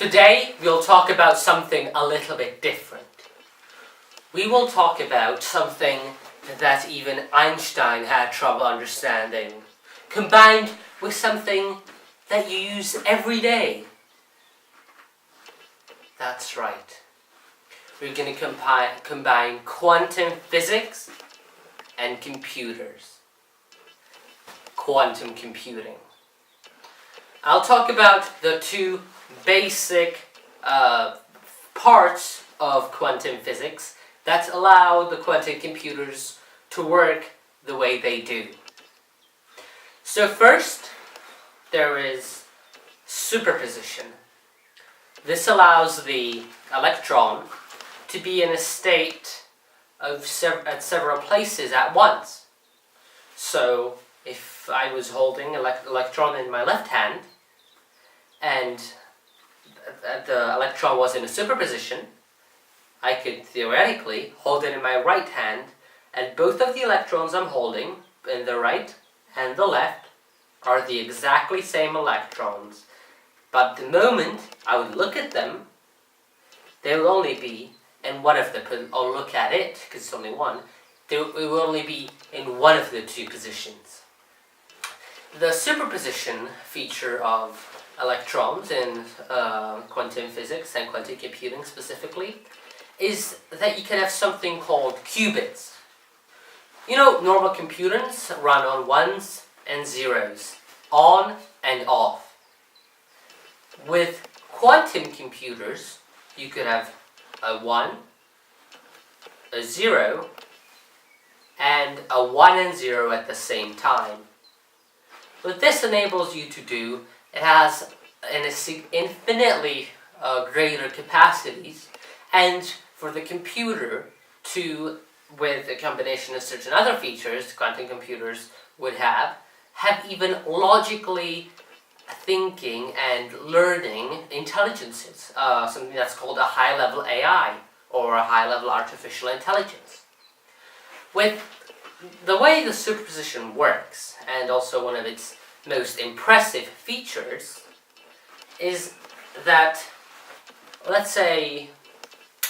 Today we'll talk about something a little bit different. We will talk about something that even Einstein had trouble understanding, combined with something that you use every day. That's right. We're going to combine quantum physics and computers. Quantum computing. I'll talk about the two basic parts of quantum physics that allow the quantum computers to work the way they do. So first, there is superposition. This allows the electron to be in a state of at several places at once. So if I was holding an electron in my left hand and the electron was in a superposition, I could theoretically hold it in my right hand, and both of the electrons I'm holding in the right and the left are the exactly same electrons. But the moment I would look at them, they will only be in one of the, or look at it, because it's only one, it will only be in one of the two positions. The superposition feature of electrons in quantum physics and quantum computing specifically is that you can have something called qubits. You know, normal computers run on ones and zeros, on and off. With quantum computers, you could have a 1, a 0, and a 1 and 0 at the same time. What this enables you to do, it has infinitely greater capacities, and for the computer to, with a combination of certain other features quantum computers would have even logically thinking and learning intelligences, something that's called a high-level AI, or a high-level artificial intelligence. With the way the superposition works, and also one of its most impressive features, is that, let's say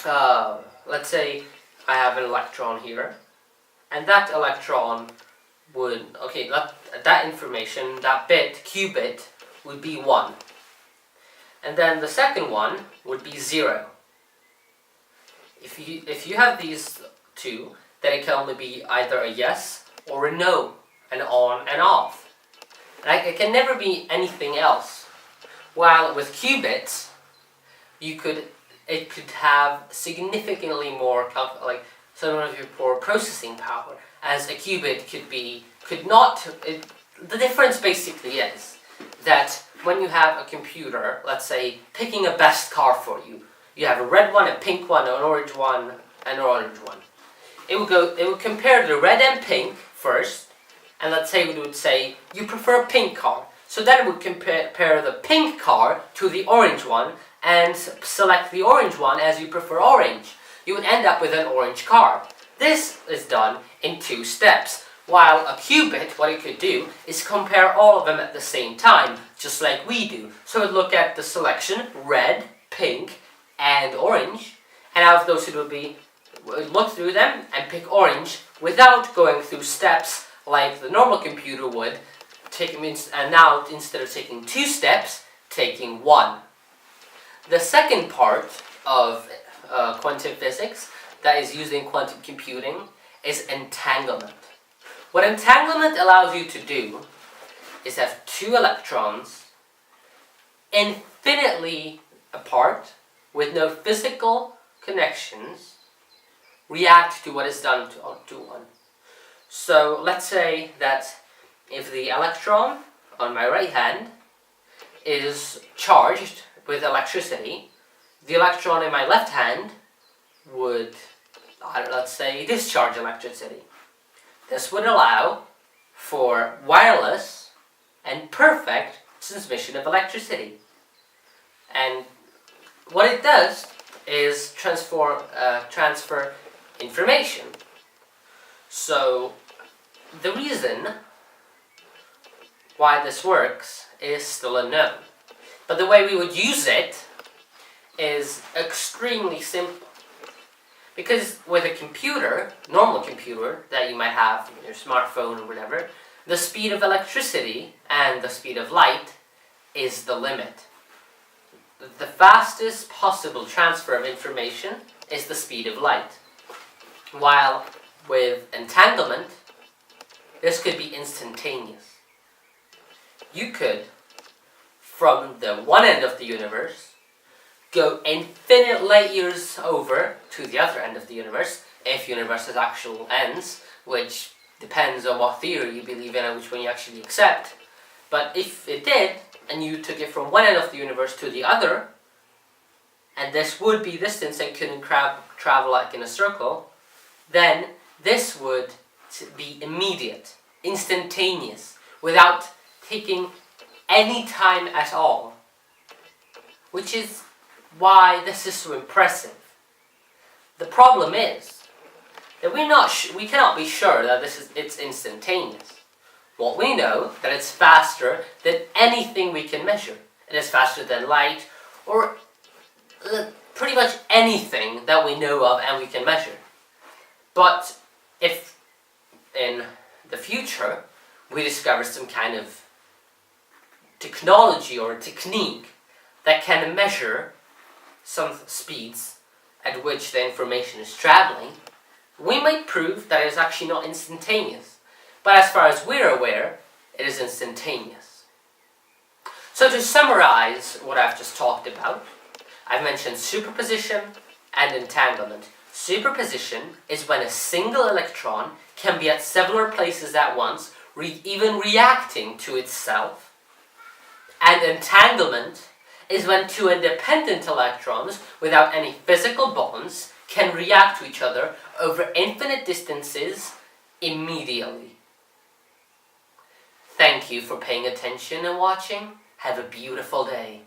I have an electron here, and that electron would, that information, that bit, qubit, would be 1. And then the second one would be 0. If you have these two, then it can only be either a yes or a no, an on and off. It can never be anything else. While with qubits, it could have significantly more processing power, as a qubit the difference basically is that when you have a computer, let's say, picking a best car for you, you have a red one, a pink one, an orange one, and an orange one. It would compare the red and pink first, and let's say we would say you prefer a pink car. So then it would compare the pink car to the orange one and select the orange one as you prefer orange. You would end up with an orange car. This is done in 2 steps. While a qubit, what it could do is compare all of them at the same time, just like we do. So it would look at the selection, red, pink, and orange, and out of those it would look through them and pick orange without going through steps like the normal computer would, and now instead of taking 2 steps, taking 1. The second part of quantum physics that is used in quantum computing is entanglement. What entanglement allows you to do is have 2 electrons infinitely apart with no physical connections react to what is done to one. So let's say that if the electron on my right hand is charged with electricity, the electron in my left hand would, let's say, discharge electricity. This would allow for wireless and perfect transmission of electricity. And what it does is transfer information. So the reason why this works is still unknown. But the way we would use it is extremely simple. Because with a computer, normal computer that you might have, your smartphone or whatever, the speed of electricity and the speed of light is the limit. The fastest possible transfer of information is the speed of light. While with entanglement, this could be instantaneous. You could, from the one end of the universe, go infinite light years over to the other end of the universe, if universe has actual ends, which depends on what theory you believe in and which one you actually accept. But if it did, and you took it from one end of the universe to the other, and this would be distance and couldn't travel like in a circle, then this would be immediate, instantaneous, without taking any time at all. Which is why this is so impressive. The problem is that we cannot be sure that it's instantaneous. What we know that it's faster than anything we can measure. It is faster than light, or pretty much anything that we know of and we can measure. But if in the future we discover some kind of technology or technique that can measure some speeds at which the information is traveling, we might prove that it is actually not instantaneous. But as far as we're aware, it is instantaneous. So to summarize what I've just talked about, I've mentioned superposition and entanglement. Superposition is when a single electron can be at several places at once, even reacting to itself. And entanglement is when two independent electrons, without any physical bonds, can react to each other over infinite distances immediately. Thank you for paying attention and watching. Have a beautiful day.